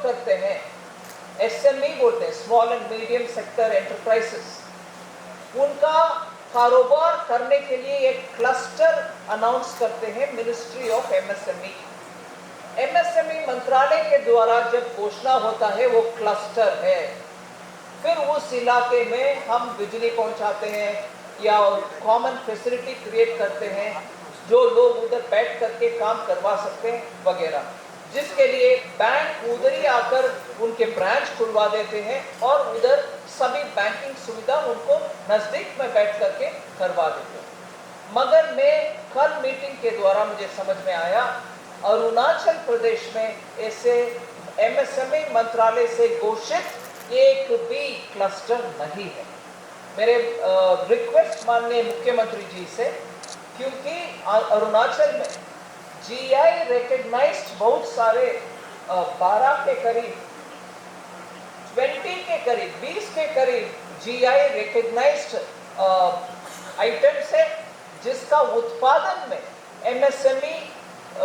Support करते हैं, SME बोलते हैं, small and medium sector enterprises, उनका कारोबार करने के लिए एक क्लस्टर अनाउंस करते हैं मिनिस्ट्री ऑफ एमएसएमई। एमएसएमई मंत्रालय के द्वारा जब घोषणा होता है वो क्लस्टर है, फिर उस इलाके में हम बिजली पहुंचाते हैं या कॉमन फैसिलिटी क्रिएट करते हैं जो लोग उधर बैठ करके काम करवा सकते हैं वगैरह, जिसके लिए बैंक उधर ही आकर उनके ब्रांच खुलवा देते हैं और उधर सभी बैंकिंग सुविधा उनको नजदीक में बैठ करके करवा देते हैं। मगर मैं कल मीटिंग के द्वारा मुझे समझ में आया अरुणाचल प्रदेश में ऐसे एमएसएमई मंत्रालय से घोषित एक भी क्लस्टर नहीं है। मेरे रिक्वेस्ट माननीय मुख्यमंत्री जी से, क्योंकि अरुणाचल में जीआई रिकग्नाइज्ड बहुत सारे 12 के करीब 20 के करीब 20 के करीब जीआई रिकग्नाइज्ड आइटम्स है, जिसका उत्पादन में एमएसएमई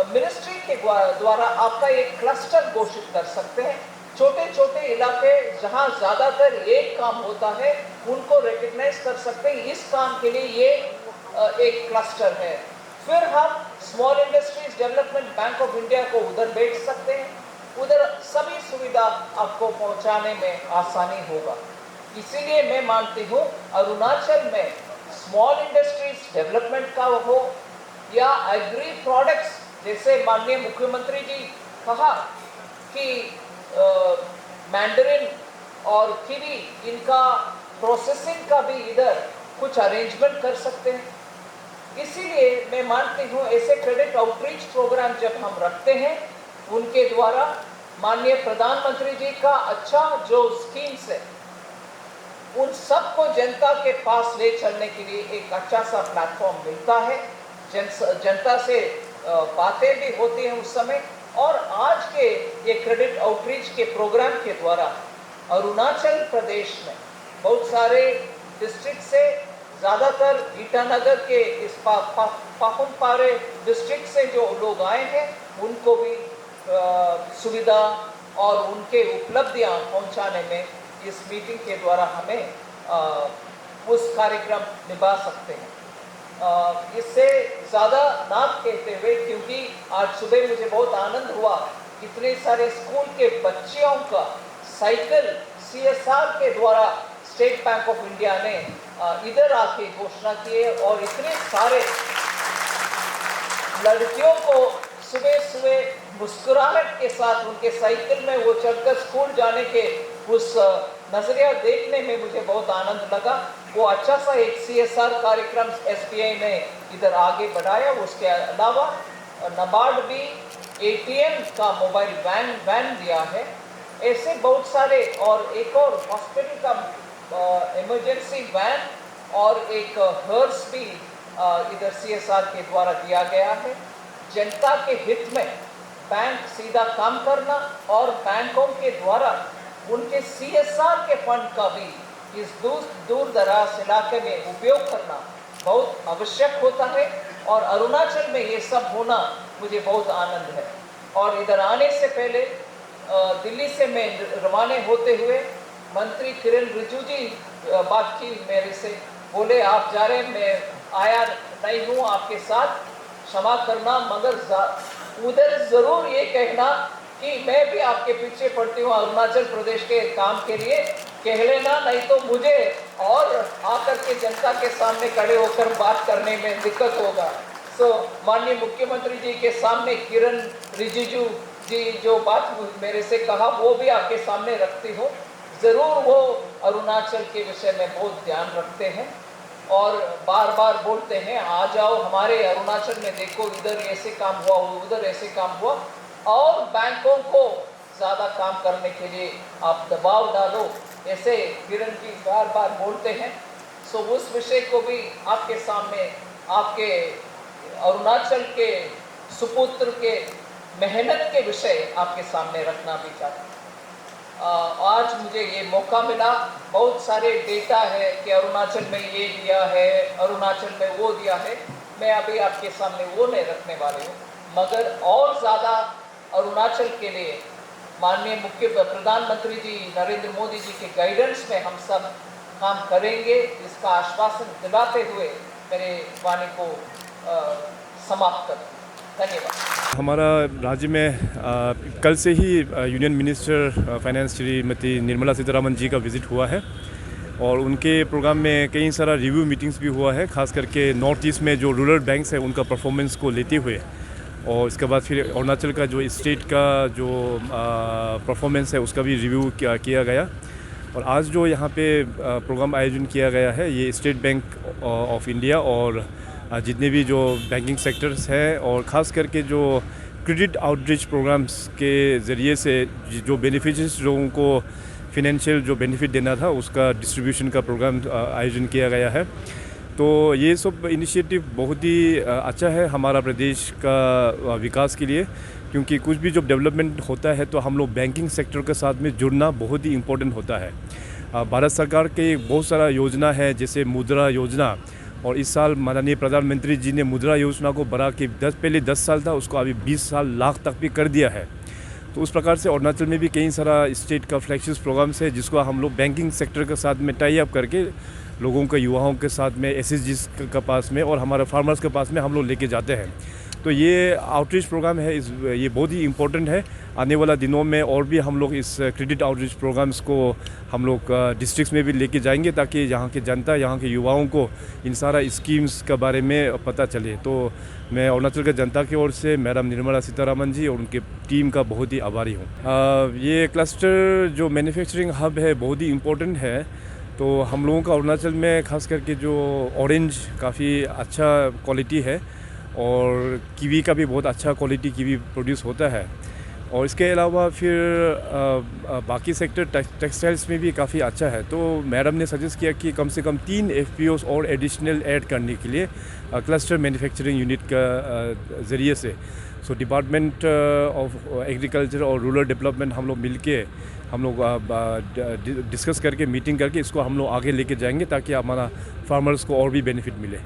मिनिस्ट्री के द्वारा आपका एक क्लस्टर घोषित कर सकते हैं। छोटे छोटे इलाके जहां ज्यादातर एक काम होता है उनको रिकग्नाइज कर सकते हैं, इस काम के लिए ये एक क्लस्टर है। फिर हम small industries development bank of India को उधर बैठ सकते हैं, उधर सभी सुविधा आपको पहुंचाने में आसानी होगा। इसीलिए मैं मानती हूँ अरुणाचल में स्मॉल इंडस्ट्रीज डेवलपमेंट का हो या एग्री प्रोडक्ट्स, जैसे माननीय मुख्यमंत्री जी कहा कि मैंडरिन और कीवी इनका प्रोसेसिंग का भी इधर कुछ अरेंजमेंट कर सकते हैं। इसीलिए मैं मानती हूँ ऐसे क्रेडिट आउटरीच प्रोग्राम जब हम रखते हैं उनके द्वारा माननीय प्रधानमंत्री जी का अच्छा जो स्कीम्स है उन सबको जनता के पास ले चलने के लिए एक अच्छा सा प्लेटफॉर्म मिलता है। जनता से बातें भी होती हैं उस समय, और आज के ये क्रेडिट आउटरीच के प्रोग्राम के द्वारा अरुणाचल प्रदेश में बहुत सारे डिस्ट्रिक्ट से, ज़्यादातर ईटानगर के इस पापुमपारे डिस्ट्रिक्ट से जो लोग आए हैं उनको भी सुविधा और उनके उपलब्धियां पहुंचाने में इस मीटिंग के द्वारा हमें उस कार्यक्रम निभा सकते हैं। इससे ज़्यादा ना कहते हुए, क्योंकि आज सुबह मुझे बहुत आनंद हुआ, इतने सारे स्कूल के बच्चियों का साइकिल सीएसआर के द्वारा स्टेट बैंक ऑफ इंडिया ने इधर आके घोषणा की है, और इतने सारे लड़कियों को सुबह सुबह मुस्कुराहट के साथ उनके साइकिल में वो चढ़कर स्कूल जाने के उस नजरिया देखने में मुझे बहुत आनंद लगा। वो अच्छा सा एक सीएसआर कार्यक्रम एसबीआई ने इधर आगे बढ़ाया। उसके अलावा नाबार्ड भी एटीएम का मोबाइल वैन दिया है। ऐसे बहुत सारे, और एक और हॉस्पिटल का इमरजेंसी वैन और एक हर्स भी इधर सीएसआर के द्वारा दिया गया है। जनता के हित में बैंक सीधा काम करना और बैंकों के द्वारा उनके सीएसआर के फंड का भी इस दूर दराज इलाके में उपयोग करना बहुत आवश्यक होता है, और अरुणाचल में ये सब होना मुझे बहुत आनंद है। और इधर आने से पहले दिल्ली से मैं रवाना होते हुए मंत्री किरण रिजिजू जी बात की मेरे से, बोले आप जा रहे, मैं आया नहीं हूँ आपके साथ, क्षमा करना, मगर उधर ज़रूर ये कहना कि मैं भी आपके पीछे पड़ती हूँ अरुणाचल प्रदेश के काम के लिए, कह लेना, नहीं तो मुझे और आकर के जनता के सामने खड़े होकर बात करने में दिक्कत होगा। सो माननीय मुख्यमंत्री जी के सामने किरण रिजिजू जी जो बात मेरे से कहा वो भी आपके सामने रखती हूँ। ज़रूर वो अरुणाचल के विषय में बहुत ध्यान रखते हैं और बार बार बोलते हैं आ जाओ हमारे अरुणाचल में, देखो इधर ऐसे काम हुआ, उधर ऐसे काम हुआ, और बैंकों को ज़्यादा काम करने के लिए आप दबाव डालो, ऐसे किरण जी बार बार बोलते हैं। सो उस विषय को भी आपके सामने, आपके अरुणाचल के सुपुत्र के मेहनत के विषय आपके सामने रखना भी चाहते हैं। आज मुझे ये मौका मिला, बहुत सारे डेटा है कि अरुणाचल में ये दिया है, अरुणाचल में वो दिया है, मैं अभी आपके सामने वो नहीं रखने वाले हूँ, मगर और ज़्यादा अरुणाचल के लिए माननीय प्रधानमंत्री जी नरेंद्र मोदी जी के गाइडेंस में हम सब काम करेंगे, इसका आश्वासन दिलाते हुए मेरे वाणी को समाप्त कर। धन्यवाद। हमारा राज्य में कल से ही union minister finance Shrimati Nirmala Sitharaman ji का विज़िट हुआ है और उनके प्रोग्राम में कई सारा रिव्यू मीटिंग्स भी हुआ है, खास करके नॉर्थ ईस्ट में जो रूरल बैंक्स है उनका परफॉर्मेंस को लेते हुए, और इसके बाद फिर अरुणाचल का जो स्टेट का जो परफॉर्मेंस है उसका भी रिव्यू किया गया। और आज जो यहाँ पे प्रोग्राम आयोजन किया गया है ये स्टेट बैंक ऑफ इंडिया और जितने भी जो बैंकिंग सेक्टर्स हैं और ख़ास करके जो क्रेडिट आउटरीच प्रोग्राम्स के ज़रिए से जो बेनिफिशियरीज लोगों को फिनेंशियल जो बेनिफिट देना था उसका डिस्ट्रीब्यूशन का प्रोग्राम आयोजन किया गया है। तो ये सब इनिशिएटिव बहुत ही अच्छा है हमारा प्रदेश का विकास के लिए, क्योंकि कुछ भी जब डेवलपमेंट होता है तो हम लोग बैंकिंग सेक्टर के साथ में जुड़ना बहुत ही इम्पोर्टेंट होता है। भारत सरकार के बहुत सारा योजना है जैसे मुद्रा योजना, और इस साल माननीय प्रधानमंत्री जी ने मुद्रा योजना को बढ़ा के पहले 10 साल था उसको अभी 20 साल लाख तक भी कर दिया है। तो उस प्रकार से अरुणाचल में भी कई सारा स्टेट का फ्लैगशिप प्रोग्राम्स है जिसको हम लोग बैंकिंग सेक्टर के साथ में टाई अप करके लोगों के युवाओं के साथ में एसएचजीज के पास में और हमारे फार्मर्स के पास में हम लोग लेके जाते हैं। तो ये आउटरीच प्रोग्राम है, ये बहुत ही इम्पोर्टेंट है। आने वाला दिनों में और भी हम लोग इस क्रेडिट आउटरीच प्रोग्राम्स को हम लोग डिस्ट्रिक्ट्स में भी लेके जाएंगे ताकि यहाँ के जनता, यहाँ के युवाओं को इन सारा स्कीम्स के बारे में पता चले। तो मैं अरुणाचल के जनता की ओर से मैडम निर्मला सीतारमन जी और उनके टीम का बहुत ही आभारी हूँ। ये क्लस्टर जो मैन्युफैक्चरिंग हब है बहुत ही इम्पोर्टेंट है। तो हम लोगों का अरुणाचल में खास करके जो ऑरेंज काफ़ी अच्छा क्वालिटी है और कीवी का भी बहुत अच्छा क्वालिटी कीवी प्रोड्यूस होता है, और इसके अलावा फिर बाकी सेक्टर टेक्सटाइल्स में भी काफ़ी अच्छा है। तो मैडम ने सजेस्ट किया कि कम से कम 3 FPOs और एडिशनल ऐड करने के लिए क्लस्टर मैन्युफैक्चरिंग यूनिट का ज़रिए से। सो डिपार्टमेंट ऑफ एग्रीकल्चर और रूरल डेवलपमेंट हम लोग मिलके हम लोग डिस्कस करके मीटिंग करके इसको हम लोग आगे लेके जाएंगे ताकि हमारा फार्मर्स को और भी बेनिफिट मिले।